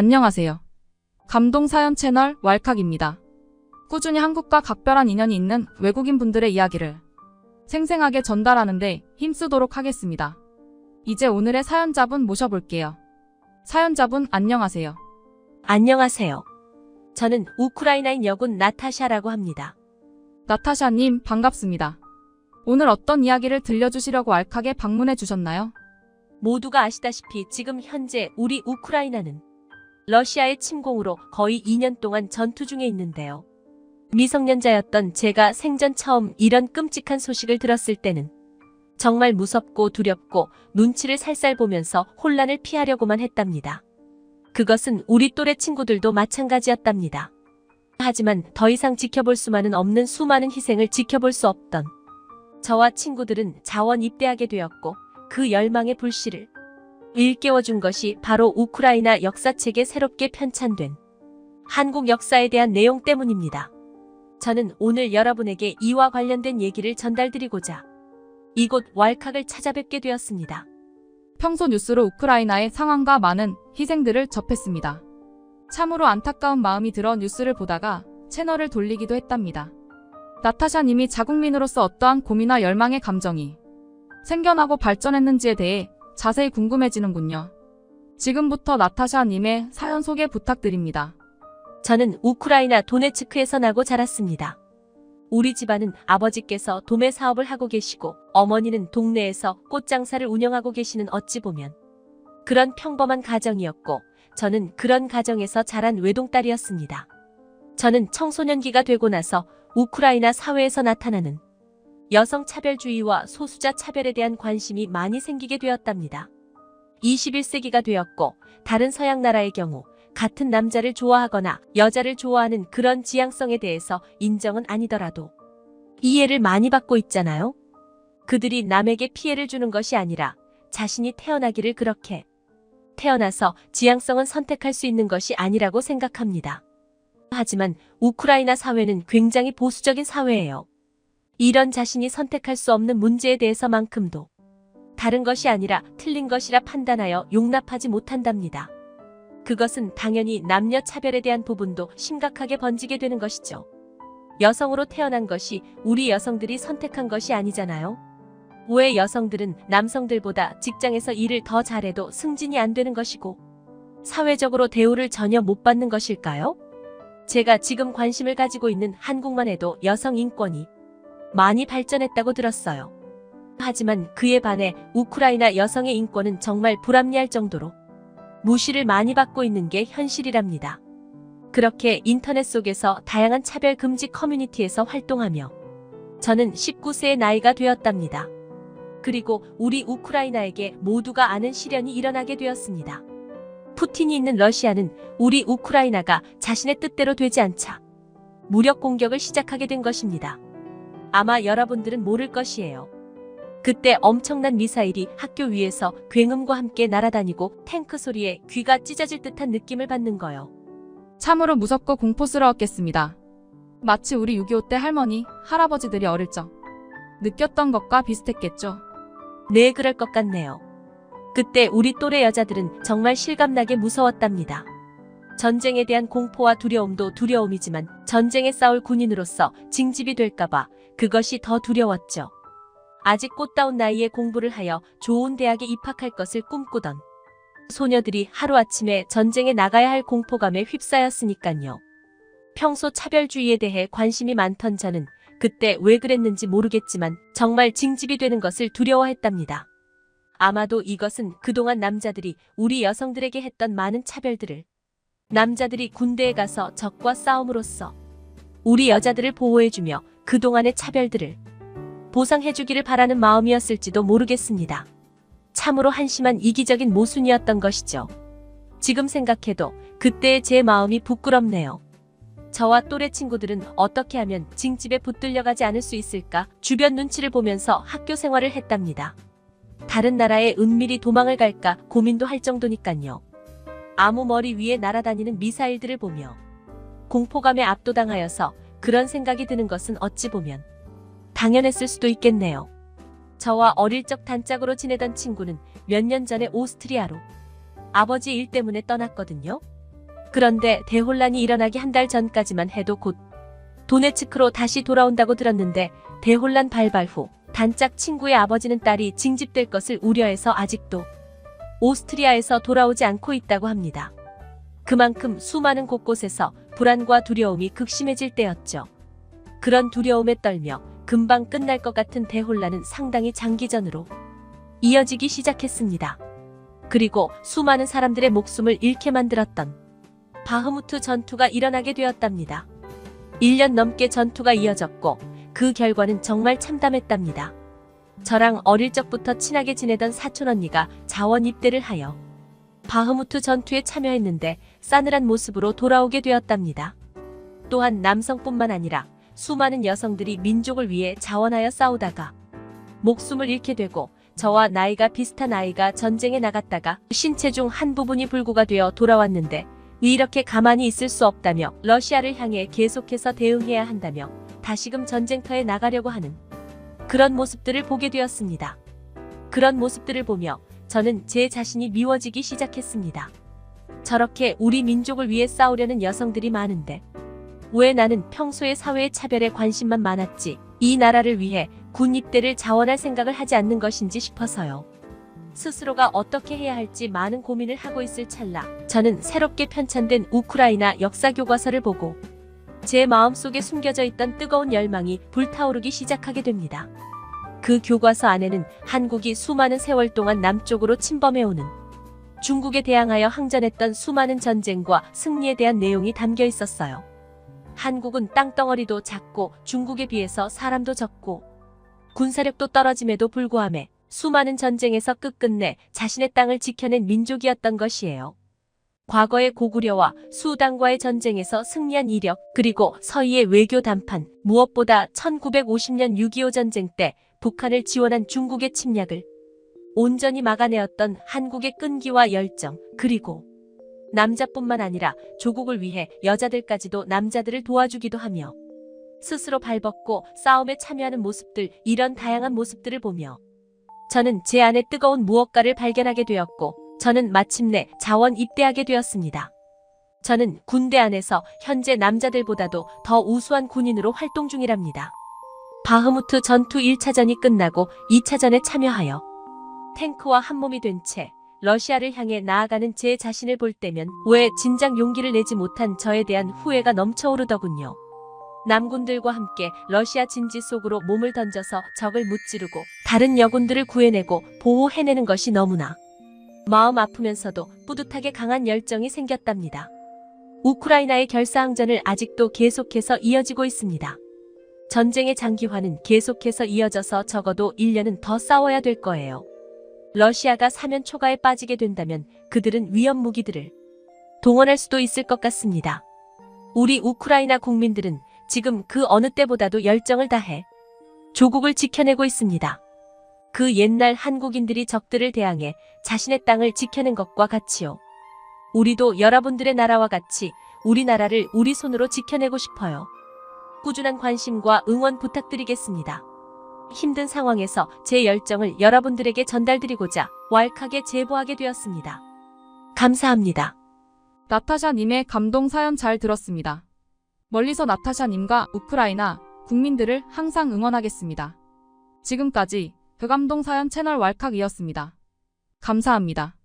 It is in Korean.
안녕하세요. 감동사연 채널 왈칵입니다. 꾸준히 한국과 각별한 인연이 있는 외국인 분들의 이야기를 생생하게 전달하는데 힘쓰도록 하겠습니다. 이제 오늘의 사연자분 모셔볼게요. 사연자분 안녕하세요. 안녕하세요. 저는 우크라이나인 여군 나타샤라고 합니다. 나타샤님 반갑습니다. 오늘 어떤 이야기를 들려주시려고 왈칵에 방문해 주셨나요? 모두가 아시다시피 지금 현재 우리 우크라이나는 러시아의 침공으로 거의 2년 동안 전투 중에 있는데요. 미성년자였던 제가 생전 처음 이런 끔찍한 소식을 들었을 때는 정말 무섭고 두렵고 눈치를 살살 보면서 혼란을 피하려고만 했답니다. 그것은 우리 또래 친구들도 마찬가지였답니다. 하지만 더 이상 지켜볼 수만은 없는 수많은 희생을 지켜볼 수 없던 저와 친구들은 자원 입대하게 되었고 그 열망의 불씨를 일깨워준 것이 바로 우크라이나 역사책에 새롭게 편찬된 한국 역사에 대한 내용 때문입니다. 저는 오늘 여러분에게 이와 관련된 얘기를 전달드리고자 이곳 왈칵을 찾아뵙게 되었습니다. 평소 뉴스로 우크라이나의 상황과 많은 희생들을 접했습니다. 참으로 안타까운 마음이 들어 뉴스를 보다가 채널을 돌리기도 했답니다. 나타샤님이 자국민으로서 어떠한 고민과 열망의 감정이 생겨나고 발전했는지에 대해 자세히 궁금해지는군요. 지금부터 나타샤님의 사연 소개 부탁드립니다. 저는 우크라이나 도네츠크에서 나고 자랐습니다. 우리 집안은 아버지께서 도매 사업을 하고 계시고 어머니는 동네에서 꽃장사를 운영하고 계시는 어찌 보면 그런 평범한 가정이었고 저는 그런 가정에서 자란 외동딸이었습니다. 저는 청소년기가 되고 나서 우크라이나 사회에서 나타나는 여성 차별주의와 소수자 차별에 대한 관심이 많이 생기게 되었답니다. 21세기가 되었고 다른 서양 나라의 경우 같은 남자를 좋아하거나 여자를 좋아하는 그런 지향성에 대해서 인정은 아니더라도 이해를 많이 받고 있잖아요. 그들이 남에게 피해를 주는 것이 아니라 자신이 태어나기를 그렇게 태어나서 지향성은 선택할 수 있는 것이 아니라고 생각합니다. 하지만 우크라이나 사회는 굉장히 보수적인 사회예요. 이런 자신이 선택할 수 없는 문제에 대해서만큼도 다른 것이 아니라 틀린 것이라 판단하여 용납하지 못한답니다. 그것은 당연히 남녀 차별에 대한 부분도 심각하게 번지게 되는 것이죠. 여성으로 태어난 것이 우리 여성들이 선택한 것이 아니잖아요. 왜 여성들은 남성들보다 직장에서 일을 더 잘해도 승진이 안 되는 것이고 사회적으로 대우를 전혀 못 받는 것일까요? 제가 지금 관심을 가지고 있는 한국만 해도 여성 인권이 많이 발전했다고 들었어요. 하지만 그에 반해 우크라이나 여성의 인권은 정말 불합리할 정도로 무시를 많이 받고 있는 게 현실이랍니다. 그렇게 인터넷 속에서 다양한 차별 금지 커뮤니티에서 활동하며 저는 19세의 나이가 되었답니다. 그리고 우리 우크라이나에게 모두가 아는 시련이 일어나게 되었습니다. 푸틴이 있는 러시아는 우리 우크라이나가 자신의 뜻대로 되지 않자 무력 공격을 시작하게 된 것입니다. 아마 여러분들은 모를 것이에요. 그때 엄청난 미사일이 학교 위에서 굉음과 함께 날아다니고 탱크 소리에 귀가 찢어질 듯한 느낌을 받는 거요. 참으로 무섭고 공포스러웠겠습니다. 마치 우리 6.25 때 할머니, 할아버지들이 어릴 적 느꼈던 것과 비슷했겠죠. 네, 그럴 것 같네요. 그때 우리 또래 여자들은 정말 실감나게 무서웠답니다. 전쟁에 대한 공포와 두려움도 두려움이지만 전쟁에 싸울 군인으로서 징집이 될까봐 그것이 더 두려웠죠. 아직 꽃다운 나이에 공부를 하여 좋은 대학에 입학할 것을 꿈꾸던 소녀들이 하루아침에 전쟁에 나가야 할 공포감에 휩싸였으니깐요. 평소 차별주의에 대해 관심이 많던 저는 그때 왜 그랬는지 모르겠지만 정말 징집이 되는 것을 두려워했답니다. 아마도 이것은 그동안 남자들이 우리 여성들에게 했던 많은 차별들을 남자들이 군대에 가서 적과 싸움으로써 우리 여자들을 보호해주며 그동안의 차별들을 보상해주기를 바라는 마음이었을지도 모르겠습니다. 참으로 한심한 이기적인 모순이었던 것이죠. 지금 생각해도 그때의 제 마음이 부끄럽네요. 저와 또래 친구들은 어떻게 하면 징집에 붙들려가지 않을 수 있을까 주변 눈치를 보면서 학교 생활을 했답니다. 다른 나라에 은밀히 도망을 갈까 고민도 할 정도니깐요. 아무 머리 위에 날아다니는 미사일들을 보며 공포감에 압도당하여서 그런 생각이 드는 것은 어찌 보면 당연했을 수도 있겠네요. 저와 어릴 적 단짝으로 지내던 친구는 몇 년 전에 오스트리아로 아버지 일 때문에 떠났거든요. 그런데 대혼란이 일어나기 한 달 전까지만 해도 곧 도네츠크로 다시 돌아온다고 들었는데 대혼란 발발 후 단짝 친구의 아버지는 딸이 징집될 것을 우려해서 아직도 오스트리아에서 돌아오지 않고 있다고 합니다. 그만큼 수많은 곳곳에서 불안과 두려움이 극심해질 때였죠. 그런 두려움에 떨며 금방 끝날 것 같은 대혼란은 상당히 장기전으로 이어지기 시작했습니다. 그리고 수많은 사람들의 목숨을 잃게 만들었던 바흐무트 전투가 일어나게 되었답니다. 1년 넘게 전투가 이어졌고 그 결과는 정말 참담했답니다. 저랑 어릴 적부터 친하게 지내던 사촌 언니가 자원 입대를 하여 바흐무트 전투에 참여했는데 싸늘한 모습으로 돌아오게 되었답니다. 또한 남성뿐만 아니라 수많은 여성들이 민족을 위해 자원하여 싸우다가 목숨을 잃게 되고 저와 나이가 비슷한 아이가 전쟁에 나갔다가 신체 중 한 부분이 불구가 되어 돌아왔는데 이렇게 가만히 있을 수 없다며 러시아를 향해 계속해서 대응해야 한다며 다시금 전쟁터에 나가려고 하는 그런 모습들을 보게 되었습니다. 그런 모습들을 보며 저는 제 자신이 미워지기 시작했습니다. 저렇게 우리 민족을 위해 싸우려는 여성들이 많은데 왜 나는 평소에 사회의 차별에 관심만 많았지 이 나라를 위해 군 입대를 자원할 생각을 하지 않는 것인지 싶어서요. 스스로가 어떻게 해야 할지 많은 고민을 하고 있을 찰나 저는 새롭게 편찬된 우크라이나 역사 교과서를 보고 제 마음속에 숨겨져 있던 뜨거운 열망이 불타오르기 시작하게 됩니다. 그 교과서 안에는 한국이 수많은 세월 동안 남쪽으로 침범해오는 중국에 대항하여 항전했던 수많은 전쟁과 승리에 대한 내용이 담겨 있었어요. 한국은 땅덩어리도 작고 중국에 비해서 사람도 적고 군사력도 떨어짐에도 불구하며 수많은 전쟁에서 끝끝내 자신의 땅을 지켜낸 민족이었던 것이에요. 과거의 고구려와 수당과의 전쟁에서 승리한 이력, 그리고 서희의 외교 담판, 무엇보다 1950년 6.25 전쟁 때 북한을 지원한 중국의 침략을 온전히 막아내었던 한국의 끈기와 열정, 그리고 남자뿐만 아니라 조국을 위해 여자들까지도 남자들을 도와주기도 하며 스스로 발벗고 싸움에 참여하는 모습들, 이런 다양한 모습들을 보며 저는 제 안에 뜨거운 무엇가를 발견하게 되었고 저는 마침내 자원 입대하게 되었습니다. 저는 군대 안에서 현재 남자들보다도 더 우수한 군인으로 활동 중이랍니다. 바흐무트 전투 1차전이 끝나고 2차전에 참여하여 탱크와 한몸이 된 채 러시아를 향해 나아가는 제 자신을 볼 때면 왜 진작 용기를 내지 못한 저에 대한 후회가 넘쳐오르더군요. 남군들과 함께 러시아 진지 속으로 몸을 던져서 적을 무찌르고 다른 여군들을 구해내고 보호해내는 것이 너무나 마음 아프면서도 뿌듯하게 강한 열정이 생겼답니다. 우크라이나의 결사항전을 아직도 계속해서 이어지고 있습니다. 전쟁의 장기화는 계속해서 이어져서 적어도 1년은 더 싸워야 될 거예요. 러시아가 사면 초가에 빠지게 된다면 그들은 위험 무기들을 동원할 수도 있을 것 같습니다. 우리 우크라이나 국민들은 지금 그 어느 때보다도 열정을 다해 조국을 지켜내고 있습니다. 그 옛날 한국인들이 적들을 대항해 자신의 땅을 지켜낸 것과 같이요. 우리도 여러분들의 나라와 같이 우리나라를 우리 손으로 지켜내고 싶어요. 꾸준한 관심과 응원 부탁드리겠습니다. 힘든 상황에서 제 열정을 여러분들에게 전달드리고자 왈칵에 제보하게 되었습니다. 감사합니다. 나타샤님의 감동 사연 잘 들었습니다. 멀리서 나타샤님과 우크라이나 국민들을 항상 응원하겠습니다. 지금까지 그 감동 사연 채널 왈칵이었습니다. 감사합니다.